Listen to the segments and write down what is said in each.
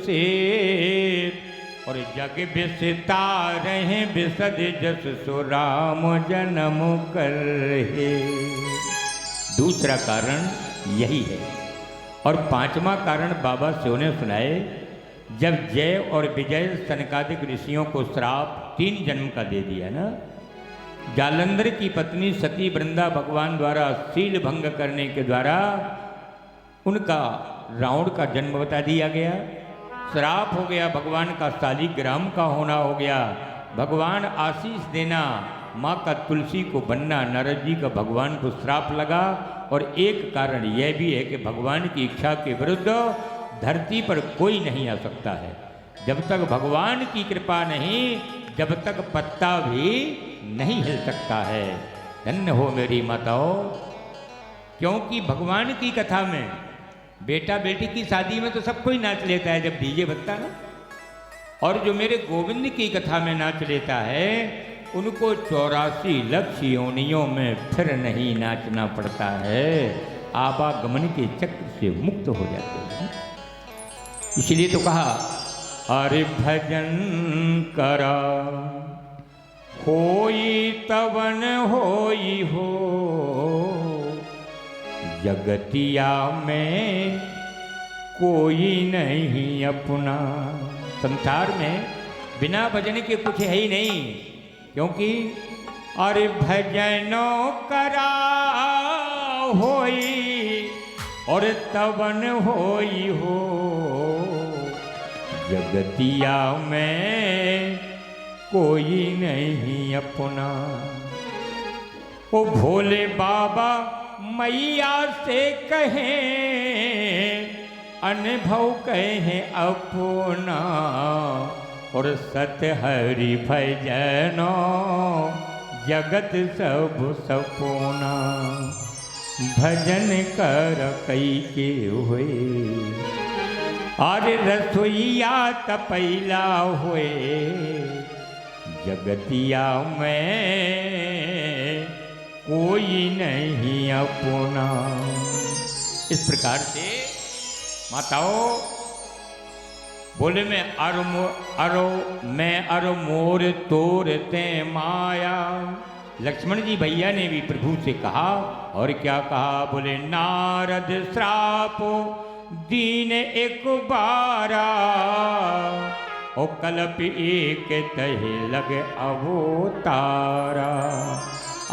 से और जग बिसतार हैं बिसद जस सो राम जन्म कर है। दूसरा कारण यही है। और पांचवा कारण बाबा शिव ने सुनाए, जब जय और विजय सनकादिक ऋषियों को श्राप 3 जन्म का दे दिया ना, जालंधर की पत्नी सती वृंदा भगवान द्वारा शील भंग करने के द्वारा उनका रावण का जन्म बता दिया गया, श्राप हो गया, भगवान का शालिग्राम का होना हो गया, भगवान आशीष देना, माँ का तुलसी को बनना, नारद जी का भगवान को श्राप लगा। और एक कारण यह भी है कि भगवान की इच्छा के विरुद्ध धरती पर कोई नहीं आ सकता है। जब तक भगवान की कृपा नहीं, जब तक पत्ता भी नहीं हिल सकता है। धन्य हो मेरी माताओं, क्योंकि भगवान की कथा में बेटा बेटी की शादी में तो सब कोई नाच लेता है जब डीजे बजता ना, और जो मेरे गोविंद की कथा में नाच लेता है उनको 84 लाख योनियों में फिर नहीं नाचना पड़ता है, आवागमन के चक्र से मुक्त हो जाते हैं। इसलिए तो कहा अरे भजन करा होई तवन होई हो, जगतिया में कोई नहीं अपना। संसार में बिना भजन के कुछ है ही नहीं, क्योंकि अरे भजनो करा होई और तवन होई हो, जगतिया में कोई नहीं अपना। ओ भोले बाबा मैया से कहें, अनुभव कहें अपना, और सत्य हरि भजनो जगत सब सपूना। भजन कर कई के हुए, अरे रसोईया तपैला हुए, जगतिया में कोई नहीं अपना। इस प्रकार से माताओं बोले मैं अरो मोर तोर ते माया। लक्ष्मण जी भैया ने भी प्रभु से कहा, और क्या कहा? बोले नारद श्रापो दीन एक बारा, ओ कल्प एक तहे लगे अवतारा।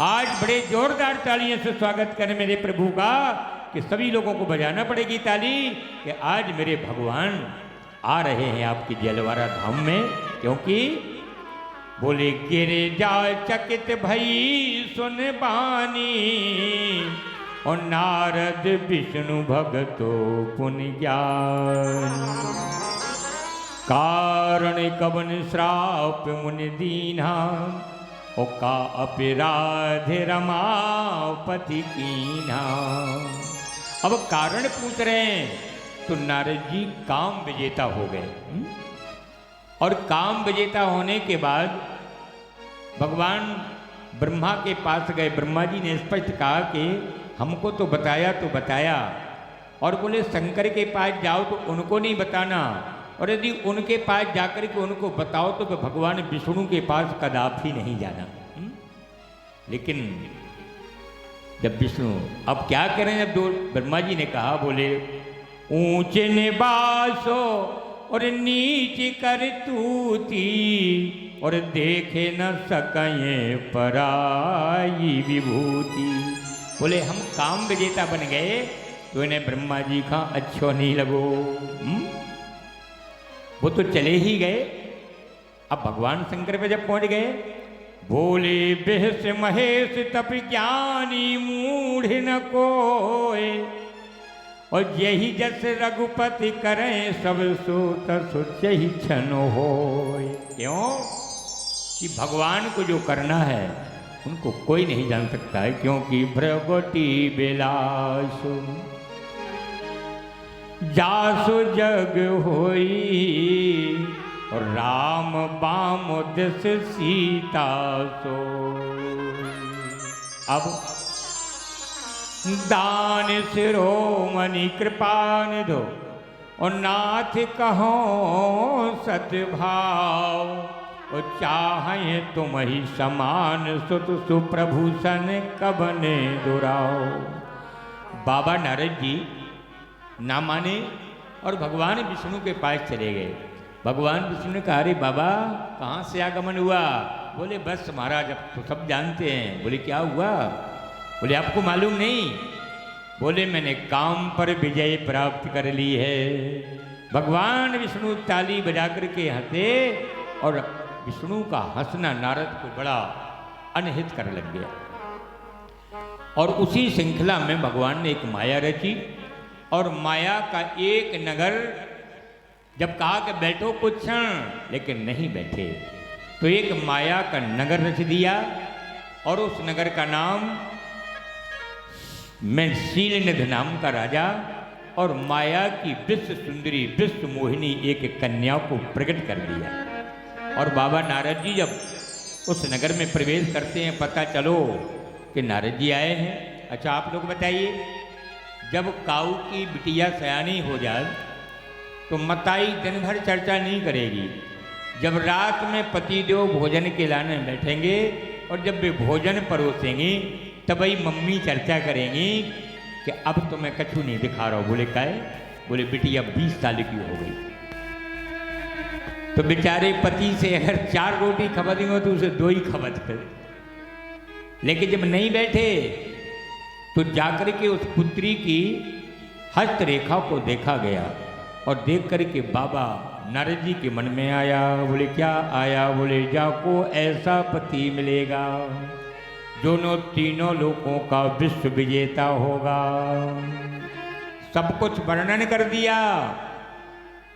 आज बड़े जोरदार तालियों से स्वागत करें मेरे प्रभु का, कि सभी लोगों को बजाना पड़ेगी ताली कि आज मेरे भगवान आ रहे हैं आपकी जलवारा धाम में। क्योंकि बोले गिरे जा चकित भई सुन बानी, और नारद विष्णु भगतो पुण्य ज्ञान। कारण कवन श्राप मुनि दीना, ओ का अपराध रमापति कीना। अब कारण पूछ रहे हैं, तो नारद जी काम विजेता हो गए। और काम विजेता होने के बाद भगवान ब्रह्मा के पास गए। ब्रह्मा जी ने स्पष्ट कहा कि हमको तो बताया, और बोले शंकर के पास जाओ तो उनको नहीं बताना, और यदि उनके पास जाकर के उनको बताओ तो भगवान विष्णु के पास कदापि नहीं जाना। लेकिन जब विष्णु अब क्या करें, जब ब्रह्मा जी ने कहा, बोले ऊंच निवासो और नीच कर तूती, और देखे न सकें पराई विभूति। बोले हम काम विजेता बन गए तो इन्हें ब्रह्मा जी का अच्छो नहीं लगो। वो तो चले ही गए। अब भगवान शंकर पे जब पहुंच गए, बोले बेहस महेश तप ज्ञानी मूढ़ न कोय, और यही जस रघुपति करें सब सो तस ही क्षण हो। क्यों कि भगवान को जो करना है उनको कोई नहीं जान सकता है, क्योंकि भ्रगवती बिलासु जासु जग होई, और राम बाम दस सीता सो। अब दान शिरोमणि कृपा निधो और नाथ कहो सद्भाव, और चाहे तुम ही समान सुत सुप्रभूषण कबने दुराओ। बाबा नारद जी ना माने और भगवान विष्णु के पास चले गए। भगवान विष्णु ने कहा, अरे बाबा कहाँ से आगमन हुआ? बोले बस महाराज अब तो सब जानते हैं। बोले क्या हुआ? बोले आपको मालूम नहीं? बोले मैंने काम पर विजय प्राप्त कर ली है। भगवान विष्णु ताली बजा करके हंसे और विष्णु का हंसना नारद को बड़ा अनहित कर लग गया। और उसी श्रृंखला में भगवान ने एक माया रची और माया का एक नगर जब कहा कि बैठो कुछ क्षण, लेकिन नहीं बैठे, तो एक माया का नगर रच दिया और उस नगर का नाम मैं शीलनिधि नाम का राजा और माया की विश्व सुंदरी विश्व मोहिनी एक कन्या को प्रकट कर दिया। और बाबा नारद जी जब उस नगर में प्रवेश करते हैं, पता चलो कि नारद जी आए हैं। अच्छा आप लोग बताइए, जब काऊ की बिटिया सयानी हो जाए तो मताई दिन भर चर्चा नहीं करेगी। जब रात में पतिदेव भोजन के लाने बैठेंगे और जब वे भोजन परोसेंगी तब ही मम्मी चर्चा करेंगी कि अब तो मैं कछु नहीं दिखा रहा हूँ। बोले काहे? बोले बिटिया 20 साल की हो गई। तो बेचारे पति से अगर 4 रोटी खपत हो तो उसे 2 ही खपत कर। लेकिन जब नहीं बैठे तो जाकर के उस पुत्री की हस्तरेखा को देखा गया और देख करके बाबा नारद जी के मन में आया। बोले क्या आया? बोले जाको ऐसा पति मिलेगा दोनों तीनों लोगों का विश्व विजेता होगा। सब कुछ वर्णन कर दिया।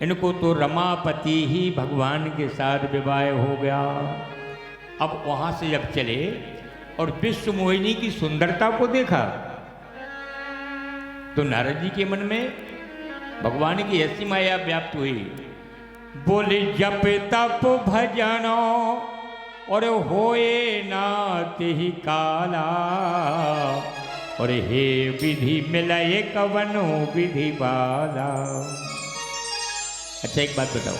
इनको तो रमापति ही भगवान के साथ विवाह हो गया। अब वहां से जब चले और विश्व मोहिनी की सुंदरता को देखा तो नारद जी के मन में भगवान की ऐसी माया व्याप्त हुई। बोले जप तप भजनो और होए नाथ ही काला, और हे विधि मिलए कवनो विधि बाला। अच्छा एक बात बताओ,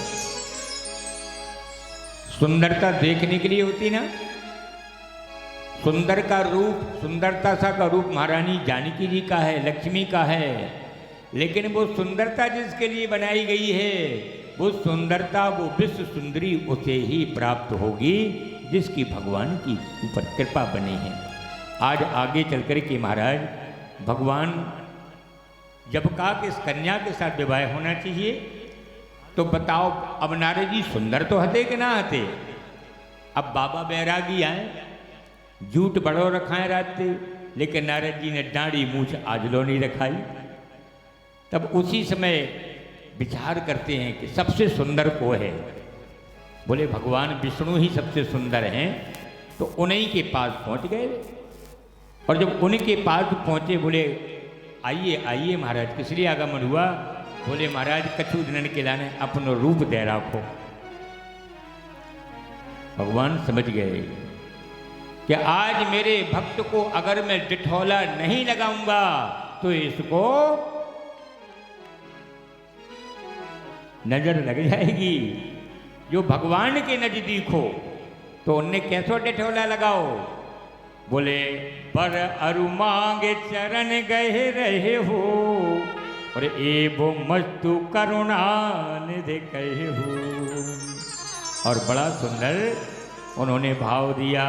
सुंदरता देखने के लिए होती ना? सुंदर का रूप, सुंदरता सा का रूप महारानी जानकी जी का है, लक्ष्मी का है, लेकिन वो सुंदरता जिसके लिए बनाई गई है वो सुंदरता, वो विश्व सुंदरी उसे ही प्राप्त होगी जिसकी भगवान की ऊपर कृपा बनी है। आज आगे चल कर के महाराज भगवान जब कहा कि इस कन्या के साथ विवाह होना चाहिए तो बताओ अब नारद जी सुंदर तो हते कि ना हते? अब बाबा बैरागी आए, जूट बड़ो रखाए रहते, लेकिन नारद जी ने डांडी मूछ आजलो नहीं रखाई। तब उसी समय विचार करते हैं कि सबसे सुंदर को है। बोले भगवान विष्णु ही सबसे सुंदर हैं, तो उन्हीं के पास पहुंच गए। और जब उनके पास पहुंचे बोले आइए आइए महाराज, किस लिए आगमन हुआ? बोले महाराज कछु दिनन के लाने अपनो रूप दे रखो। भगवान समझ गए कि आज मेरे भक्त को अगर मैं डिठौला नहीं लगाऊंगा तो इसको नजर लग जाएगी। जो भगवान के नजदीक हो तो उनने कैसो डिठौला लगाओ? बोले पर अरु मांगे चरण गए रहे हो और एवो मस्तु करुणा निधि कहे हो। और बड़ा सुंदर उन्होंने भाव दिया,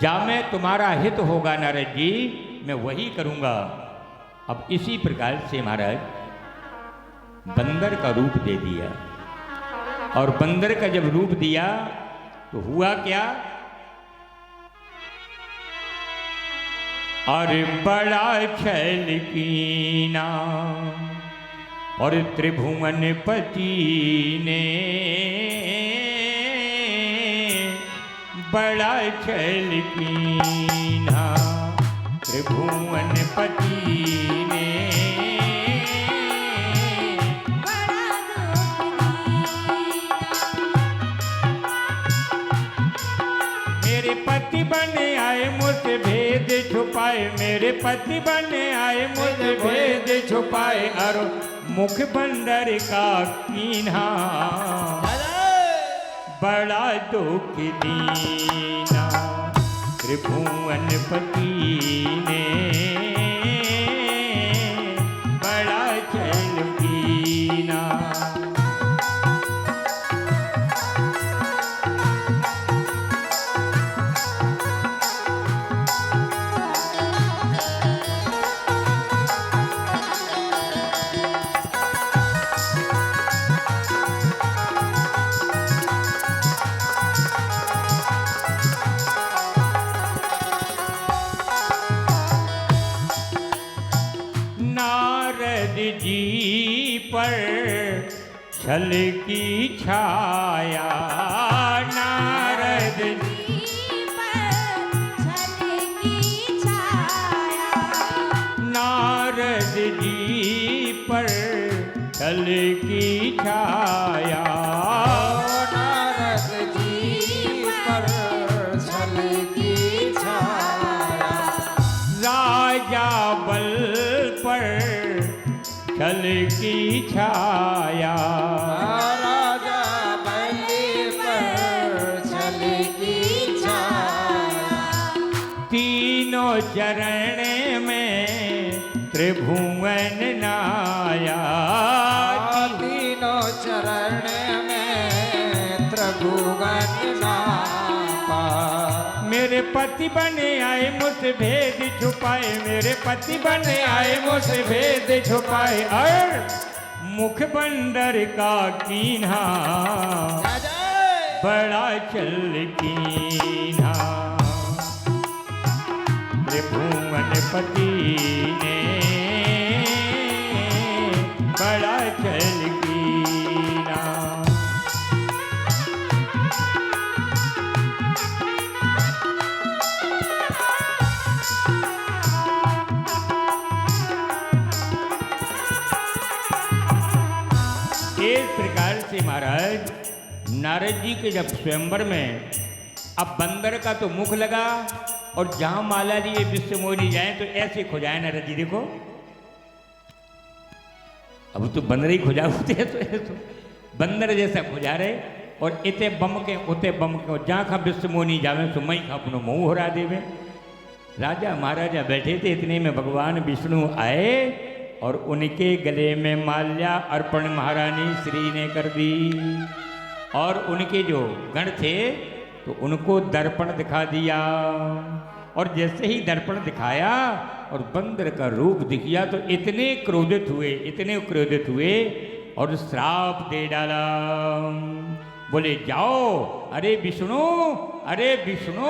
जा में तुम्हारा हित होगा नारद जी, मैं वही करूंगा। अब इसी प्रकार से महाराज बंदर का रूप दे दिया। और बंदर का जब रूप दिया तो हुआ क्या? अरे बड़ा छैल कीना और त्रिभुवन पति ने, बड़ा छैल कीना त्रिभुवन पति ने, मेरे पति बने आए मुझसे भेद छुपाए, मेरे पति बने आए मुझसे भेद छुपाए। और मुख बंदर का कीन्हा बड़ा दुख दीना त्रिभुवन पति ने बड़ा चल कीना। नारद जी पर छल की छाया, नारद जी पर छल की छाया, नारद जी पर छल की छाया, नारद जी पर छल की छाया, राजा बल पर छल की छाया, राजा बलि पर छल की छाया, तीनों चरण में त्रिभुवन नाया, तीनों चरण में त्रिभुवन नापा, मेरे पति बने आए मुझसे भेद छुपाए, मेरे पति बने आए मुझसे भेद छुपाए, और मुख बंदर का कीन्हा बड़ा चल कीन्हा त्रिभुवन पति ने बड़ा चल कीन्हा। इस प्रकार से महाराज नारद जी के जब स्वयंवर में अब बंदर का तो मुख लगा और जहां माला लिए विश्व मोहिनी जाए तो ऐसे खुजाए नारद जी, देखो अब तो बंदर ही खुजा होते हैं, तो बंदर जैसा खुजा रहे और इते बम के उते बम के जहाँ खा विश्व मोहिनी जावे तो मई खा अपनो मुंह होरा देवे। राजा महाराजा बैठे थे, इतने में भगवान विष्णु आए और उनके गले में माल्या अर्पण महारानी श्री ने कर दी, और उनके जो गण थे तो उनको दर्पण दिखा दिया, और जैसे ही दर्पण दिखाया और बंदर का रूप दिखिया तो इतने क्रोधित हुए, इतने क्रोधित हुए और श्राप दे डाला। बोले जाओ, अरे विष्णु, अरे विष्णु,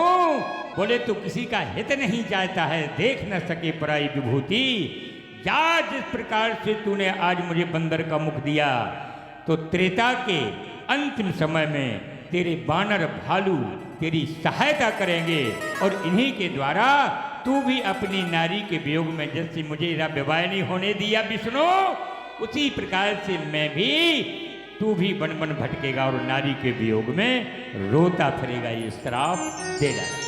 बोले तू किसी का हित नहीं चाहता है, देख न सके पराई विभूति, जा जिस प्रकार से तूने आज मुझे बंदर का मुख दिया तो त्रेता के अंतिम समय में तेरे बानर भालू तेरी सहायता करेंगे, और इन्हीं के द्वारा तू भी अपनी नारी के वियोग में जैसे मुझे विवाह नहीं होने दिया विष्णु, उसी प्रकार से मैं भी, तू भी बन बन भटकेगा और नारी के वियोग में रोता फिरेगा। ये श्राप दे डाला।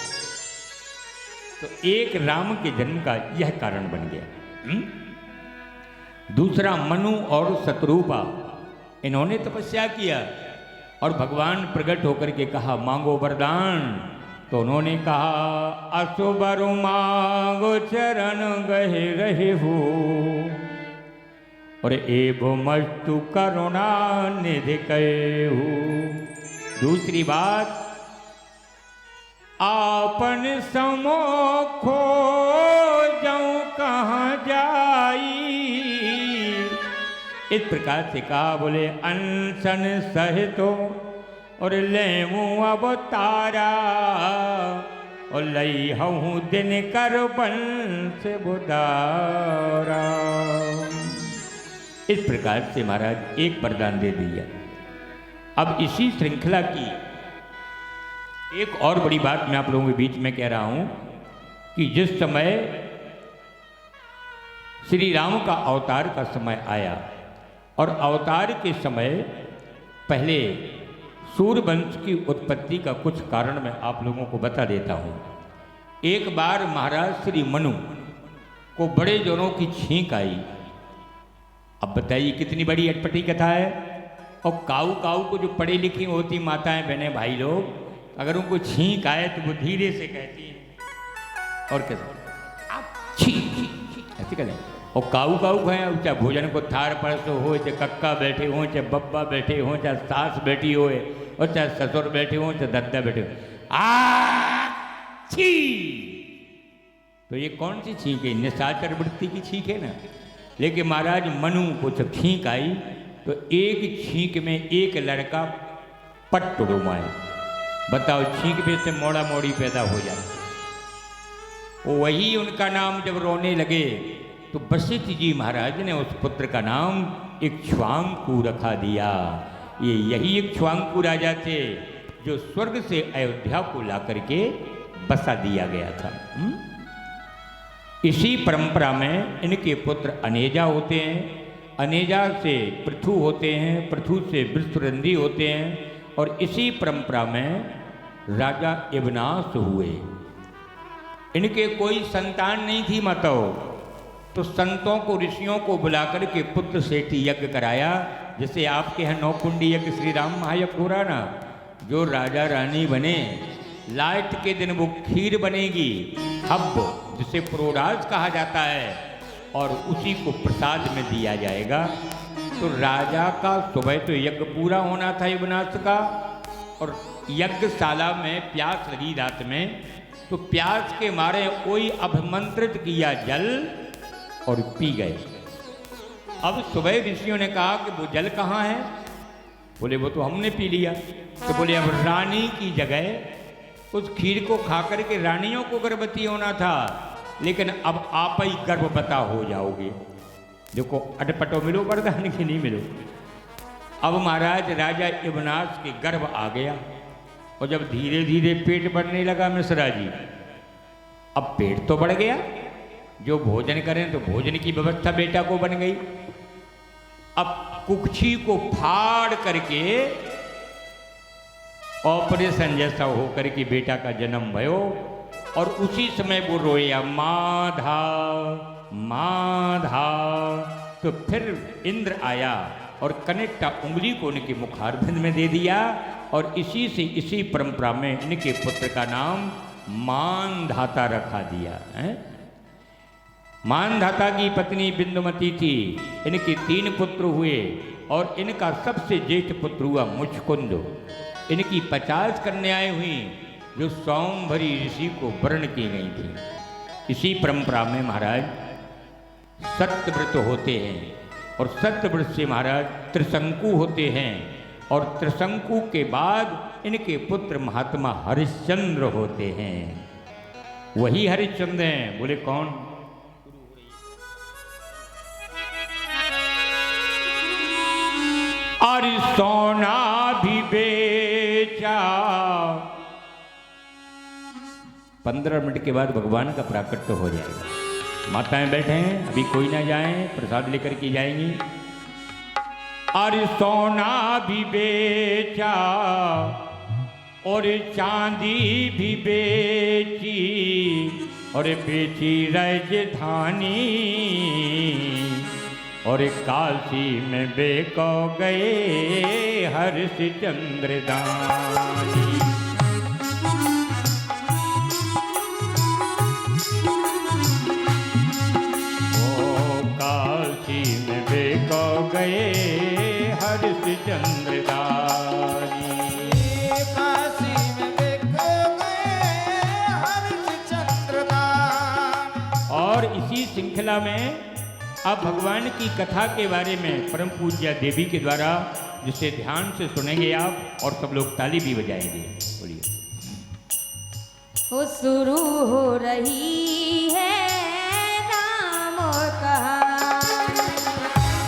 तो एक राम के जन्म का यह कारण बन गया। दूसरा मनु और शत्रुपा, इन्होंने तपस्या किया और भगवान प्रकट होकर के कहा मांगो वरदान, तो उन्होंने कहा असुबरु मांगो चरण गहे रहे हो, और एवं मस्तु करुणा निधि कहो। दूसरी बात, आपन समोखो जाऊं कहाँ जाई, इस प्रकार से कहा। बोले अनशन सहितो और ले अवतारा, और लई हूँ दिन कर बंश बुदारा। इस प्रकार से महाराज एक वरदान दे दिया। अब इसी श्रृंखला की एक और बड़ी बात मैं आप लोगों के बीच में कह रहा हूं कि जिस समय श्री राम का अवतार का समय आया, और अवतार के समय पहले सूर्यवंश की उत्पत्ति का कुछ कारण मैं आप लोगों को बता देता हूं। एक बार महाराज श्री मनु को बड़े जोरों की छींक आई, अब बताइए कितनी बड़ी अटपटी कथा है। और काऊ काऊ को जो पढ़ी लिखी होती माताएं बहनें भाई लोग, अगर उनको छींक आए तो वो धीरे से कहती हैं और कैसे आप छी छी छी ऐसे कहते हैं। और काऊ काऊ कहें, चाहे भोजन को थार परसो हो, चाहे कक्का बैठे हों, चाहे बब्बा बैठे हों, चाहे सास बैठी हो, और चाहे ससुर बैठे हों, चाहे दद्दा बैठे हो, आ छी। तो ये कौन सी छींक है? निशाचर वृत्ति की छींक है ना। लेकिन महाराज मनु को जब छींक आई तो एक छींक में एक लड़का पट डुमाए। बताओ, छींक में से मोड़ा मोड़ी पैदा हो जाए। वही उनका नाम जब रोने लगे तो वशिष्ठ जी महाराज ने उस पुत्र का नाम इक्ष्वाकु रखा दिया। यही इक्ष्वाकु राजा थे जो स्वर्ग से अयोध्या को ला करके बसा दिया गया था। इसी परंपरा में इनके पुत्र अनेजा होते हैं, अनेजा से पृथु होते हैं, पृथु से विश्वरंदी होते हैं, और इसी परंपरा में राजा इवनाश हुए। इनके कोई संतान नहीं थी माताओं, तो संतों को ऋषियों को बुलाकर के पुत्र सेठी यज्ञ कराया। जैसे आपके यहाँ नौकुंडी यज्ञ श्री राम महायज्ञ हो रहा ना, जो राजा रानी बने लास्ट के दिन वो खीर बनेगी, हब जिसे प्रोडास कहा जाता है, और उसी को प्रसाद में दिया जाएगा। तो राजा का सुबह तो यज्ञ पूरा होना था यवनाश का, और यज्ञशाला में प्यास लगी रात में, तो प्यास के मारे कोई अभिमंत्रित किया जल और पी गए। अब सुबह ऋषियों ने कहा कि वो जल कहाँ है? बोले वो तो हमने पी लिया। तो बोले अब रानी की जगह उस खीर को खा करके रानियों को गर्भवती होना था, लेकिन अब आप ही गर्भवता हो जाओगे। देखो अटपटो मिलो वरदान की नहीं मिलो। अब महाराज राजा इवनाश के गर्भ आ गया, और जब धीरे धीरे पेट बढ़ने लगा मिश्रा जी, अब पेट तो बढ़ गया, जो भोजन करें तो भोजन की व्यवस्था बेटा को बन गई। अब कुक्षी को फाड़ करके ऑपरेशन जैसा होकर के बेटा का जन्म भयो, और उसी समय वो रोया माधा माधा। तो फिर इंद्र आया और कनेक्टा उंगली को उनके मुखारबिंद में दे दिया, और इसी से इसी परंपरा में इनके पुत्र का नाम मानधाता रखा दिया है। मानधाता की पत्नी बिंदुमती थी, इनके 3 पुत्र हुए, और इनका सबसे ज्येष्ठ पुत्र हुआ मुचकुंद। इनकी 50 कन्याएं हुई जो सौंभरी ऋषि को वर्ण की गई थी। इसी परंपरा में महाराज सत्यव्रत होते हैं, और सत्यव्रत से महाराज त्रिशंकु होते हैं, और त्रिशंकु के बाद इनके पुत्र महात्मा हरिश्चंद्र होते हैं। वही हरिश्चंद्र हैं। बोले कौन? और सोना भी बेचा। 15 मिनट के बाद भगवान का प्राकट्य हो जाएगा। माताएं बैठे हैं, अभी कोई ना जाए, प्रसाद लेकर के जाएंगी। और सोना भी बेचा और चांदी भी बेची, और बेची राजधानी, और काशी में बेको गए हरिश्चंद्र दानी। ओ काशी में बेको गए हरिश्चंद्र दानी। काशी में बेको गए हरिश्चंद्र दानी। और इसी श्रृंखला में अब भगवान की कथा के बारे में परम पूज्य देवी के द्वारा जिसे ध्यान से सुनेंगे आप, और सब लोग ताली भी बजाएंगे। बोलिए। वो शुरू हो रही है नाम कहानी,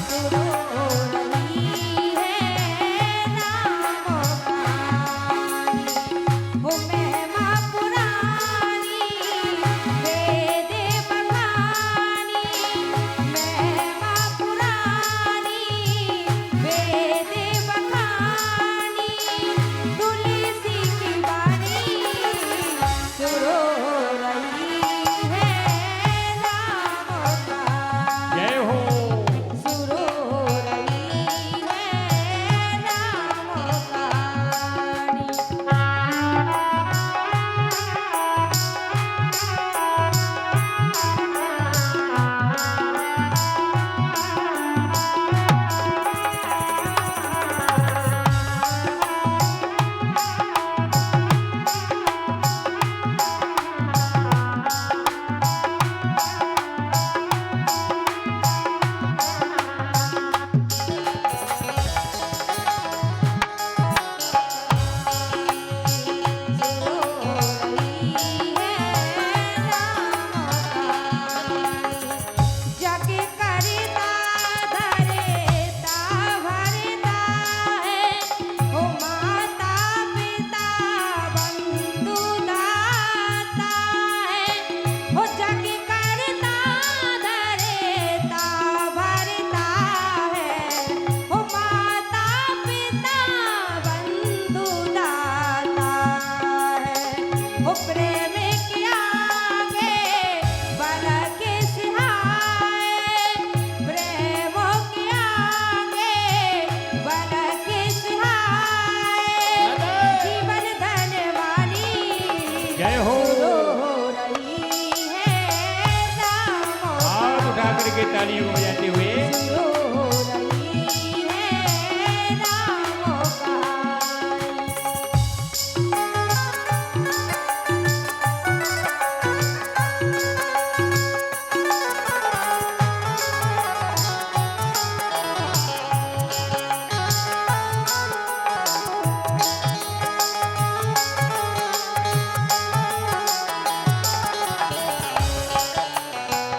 शुरू हो रही है नाम कहानी। वो महिमा पुरानी वेद बखानी, महिमा पुरानी वेद बखानी। तुलसी की बानी शुरू हो रही है तालियों को बजाते हुए शुरू हो रही है राम कहानी।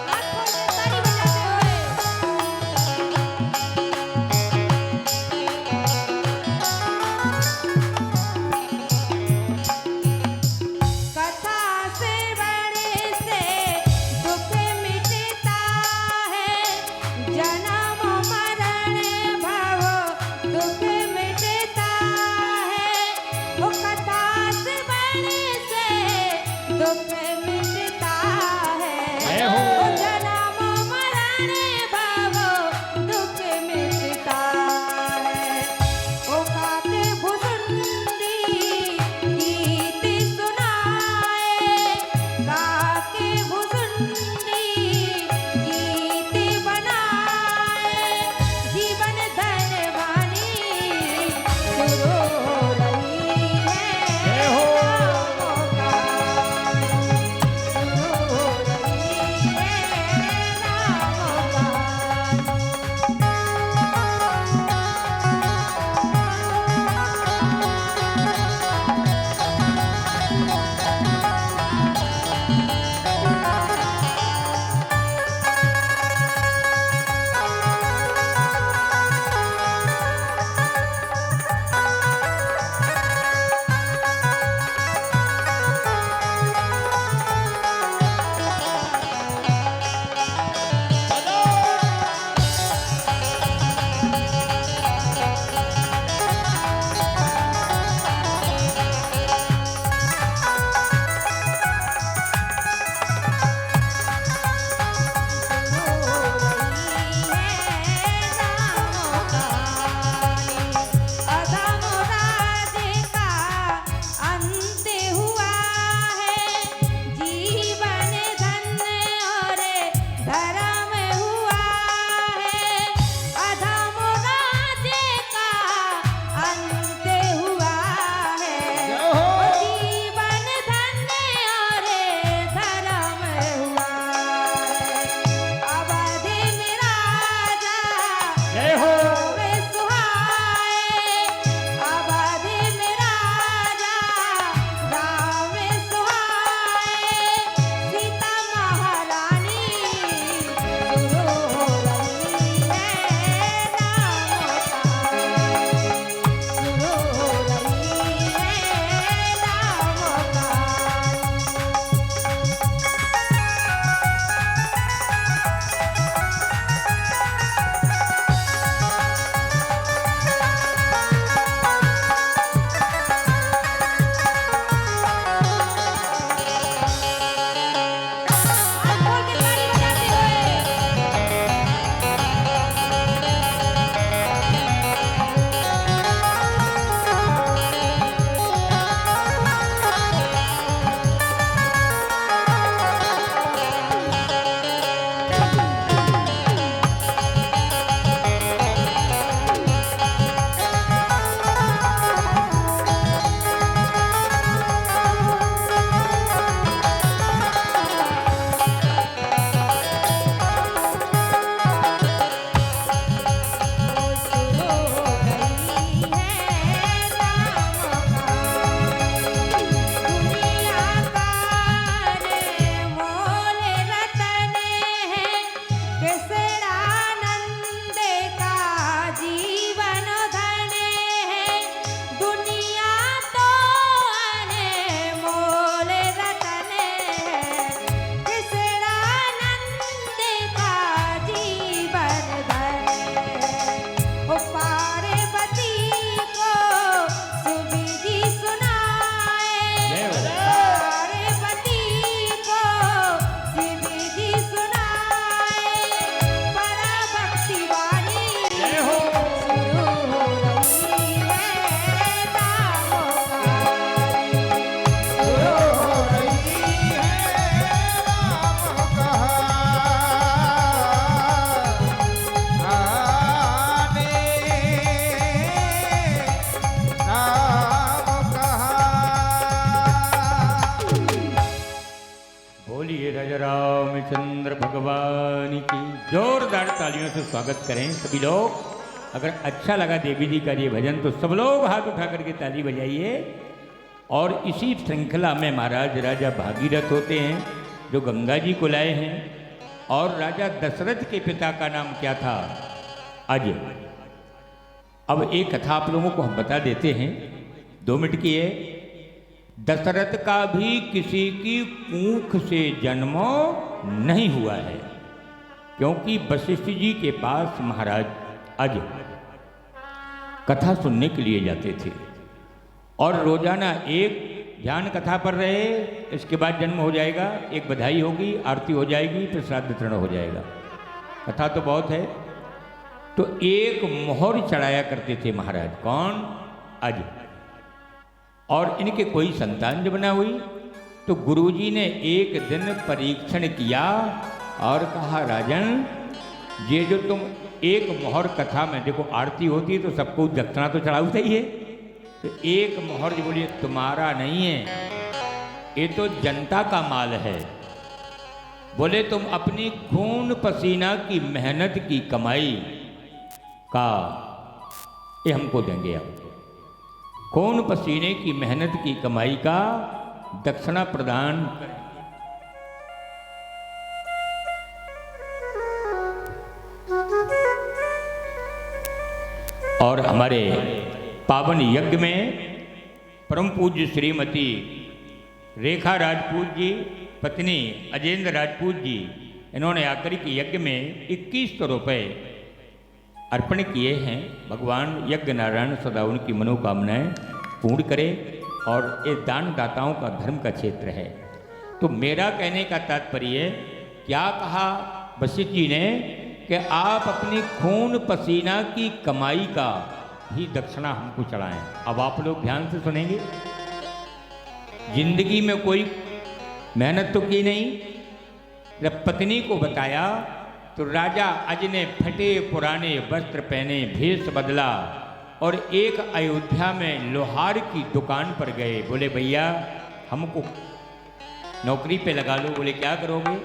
हाथ खोल के ताली बजाते हुए तालियों से स्वागत करें सभी लोग। अगर अच्छा लगा देवी जी का ये भजन तो सब लोग हाथ उठा करके ताली बजाइए। और इसी श्रृंखला में महाराज राजा भागीरथ होते हैं जो गंगा जी को लाए हैं। और राजा दशरथ के पिता का नाम क्या था? अजय। अब एक कथा आप लोगों को हम बता देते हैं, 2 मिनट की है। दशरथ का भी किसी की कूख से जन्म नहीं हुआ है, क्योंकि वशिष्ठ जी के पास महाराज अजय कथा सुनने के लिए जाते थे। और रोजाना एक ज्ञान कथा पर रहे, इसके बाद जन्म हो जाएगा, एक बधाई होगी, आरती हो जाएगी, फिर श्राद्ध वितरण हो जाएगा। कथा तो बहुत है। तो एक मोहर चढ़ाया करते थे महाराज। कौन? अजय। और इनके कोई संतान जब न हुई तो गुरुजी ने एक दिन परीक्षण किया और कहा, राजन ये जो तुम एक मोहर कथा में, देखो आरती होती है तो सबको दक्षिणा तो चढ़ाऊ चाहिए, तो एक मोहर जो बोलिए तुम्हारा नहीं है, ये तो जनता का माल है। बोले तुम अपनी खून पसीना की मेहनत की कमाई का ये हमको देंगे। आप खून पसीने की मेहनत की कमाई का दक्षिणा प्रदान करें। और हमारे पावन यज्ञ में परम पूज्य श्रीमती रेखा राजपूत जी पत्नी अजेंद्र राजपूत जी, इन्होंने आकर के यज्ञ में 2100 रुपये अर्पण किए हैं। भगवान यज्ञ नारायण सदा उनकी मनोकामनाएं पूर्ण करे। और ये दान दाताओं का धर्म का क्षेत्र है। तो मेरा कहने का तात्पर्य क्या कहा वशिष्ठ जी ने कि आप अपनी खून पसीना की कमाई का ही दक्षिणा हमको चढ़ाएं। अब आप लोग ध्यान से सुनेंगे। जिंदगी में कोई मेहनत तो की नहीं। जब पत्नी को बताया तो राजा अज ने फटे पुराने वस्त्र पहने, भेष बदला और एक अयोध्या में लोहार की दुकान पर गए। बोले भैया हमको नौकरी पे लगा लो। बोले क्या करोगे?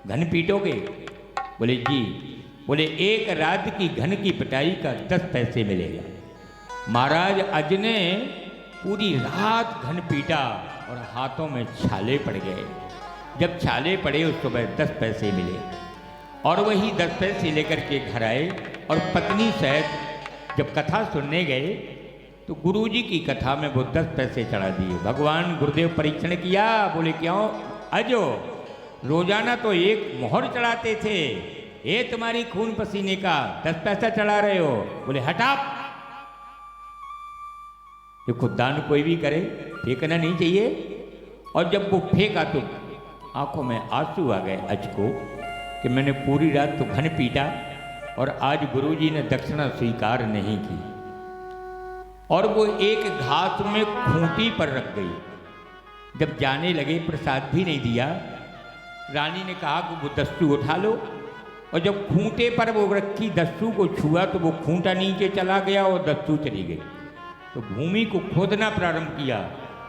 घन पीटोगे? बोले जी। बोले एक रात की घन की पिटाई का 10 पैसे मिलेगा। महाराज अज ने पूरी रात घन पीटा और हाथों में छाले पड़ गए। जब छाले पड़े उस सुबह 10 पैसे मिले और वही 10 पैसे लेकर के घर आए। और पत्नी सहित जब कथा सुनने गए तो गुरुजी की कथा में वो 10 पैसे चढ़ा दिए। भगवान गुरुदेव परीक्षण किया। बोले क्यों? अजो रोजाना तो एक मोहर चढ़ाते थे, ये तुम्हारी खून पसीने का 10 पैसा चढ़ा रहे हो। बोले हटा। देखो दान कोई भी करे, फेंकना नहीं चाहिए। और जब वो फेंका तो आंखों में आंसू आ गए अज को कि मैंने पूरी रात तो घन पीटा और आज गुरुजी ने दक्षिणा स्वीकार नहीं की। और वो एक घास में खूंटी पर रख गई। जब जाने लगे प्रसाद भी नहीं दिया। रानी ने कहा कि वो दस्यु उठा लो। और जब खूंटे पर वो रखी दस्यु को छुआ तो वो खूंटा नीचे चला गया और दस्यु चली गई। तो भूमि को खोदना प्रारंभ किया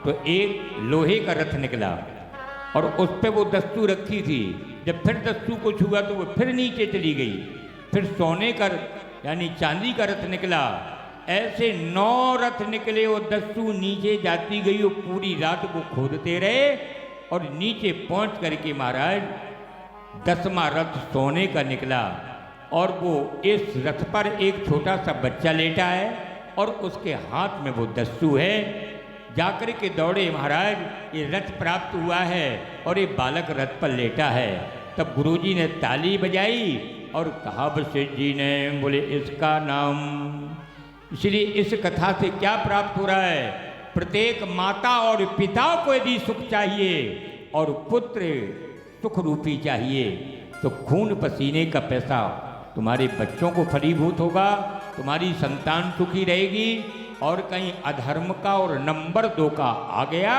तो एक लोहे का रथ निकला और उस पर वो दस्यु रखी थी। जब फिर दस्यु को छुआ तो वो फिर नीचे चली गई। फिर सोने का यानी चांदी का रथ निकला। ऐसे 9 रथ निकले और दस्यु नीचे जाती गई और पूरी रात को खोदते रहे। और नीचे पहुंच करके महाराज 10वां रथ सोने का निकला। और वो इस रथ पर एक छोटा सा बच्चा लेटा है और उसके हाथ में वो दस्यु है। जाकर के दौड़े महाराज, ये रथ प्राप्त हुआ है और ये बालक रथ पर लेटा है। तब गुरुजी ने ताली बजाई और कहा वशिष्ठ जी ने, बोले इसका नाम। इसलिए इस कथा से क्या प्राप्त हो रहा है? प्रत्येक माता और पिता को यदि सुख चाहिए और पुत्र सुख रूपी चाहिए तो खून पसीने का पैसा तुम्हारे बच्चों को फलीभूत होगा, तुम्हारी संतान सुखी रहेगी। और कहीं अधर्म का और नंबर 2 का आ गया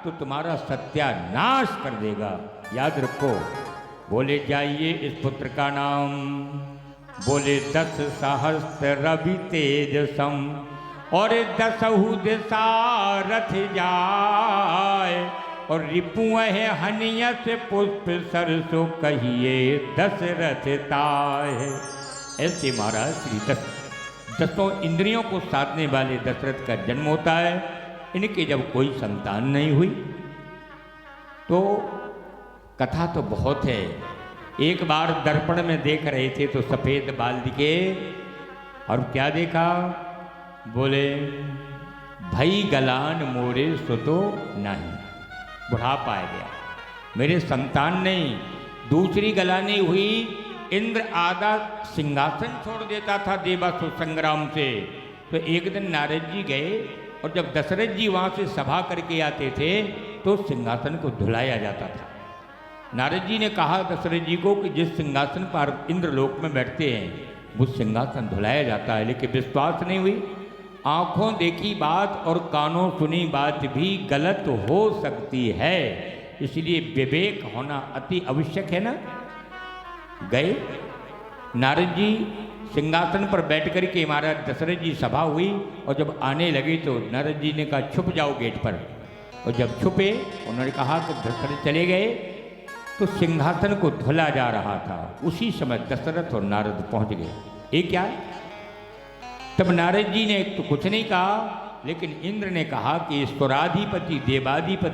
तो तुम्हारा सत्यानाश कर देगा। याद रखो। बोले जाइए इस पुत्र का नाम। बोले 10 सहस्त्र रवि तेजसम और 10 दिशा रथ जाए। और रिपु है हनियत पुष्प सरसो कहिए दशरथ ताहे। ऐसे महाराज श्री दसों इंद्रियों को साधने वाले दशरथ का जन्म होता है। इनके जब कोई संतान नहीं हुई तो कथा तो बहुत है। एक बार दर्पण में देख रहे थे तो सफेद बाल दिखे और क्या देखा, बोले भई गलान मोरे सुतो नहीं। बुढ़ापा आ गया, मेरे संतान नहीं। दूसरी गलानी हुई, इंद्र आधा सिंहासन छोड़ देता था देवासुर संग्राम से। तो एक दिन नारद जी गए और जब दशरथ जी वहाँ से सभा करके आते थे तो सिंहासन को धुलाया जाता था। नारद जी ने कहा दशरथ जी को कि जिस सिंहासन पर इंद्रलोक में बैठते हैं वो सिंहासन धुलाया जाता है, लेकिन विश्वास नहीं हुई। आंखों देखी बात और कानों सुनी बात भी गलत हो सकती है, इसलिए विवेक होना अति आवश्यक है ना। गए नारद जी सिंहासन पर बैठ कर के महाराज दशरथ जी सभा हुई और जब आने लगे तो नारद जी ने कहा छुप जाओ गेट पर। और जब छुपे उन्होंने कहा कि दशरथ चले गए तो सिंहासन को धुला जा रहा था। उसी समय दशरथ और नारद पहुंच गए। ये क्या है? तब नारद जी ने तो कुछ नहीं कहा, लेकिन इंद्र ने कहा कि ईश्वराधिपति देवाधिपति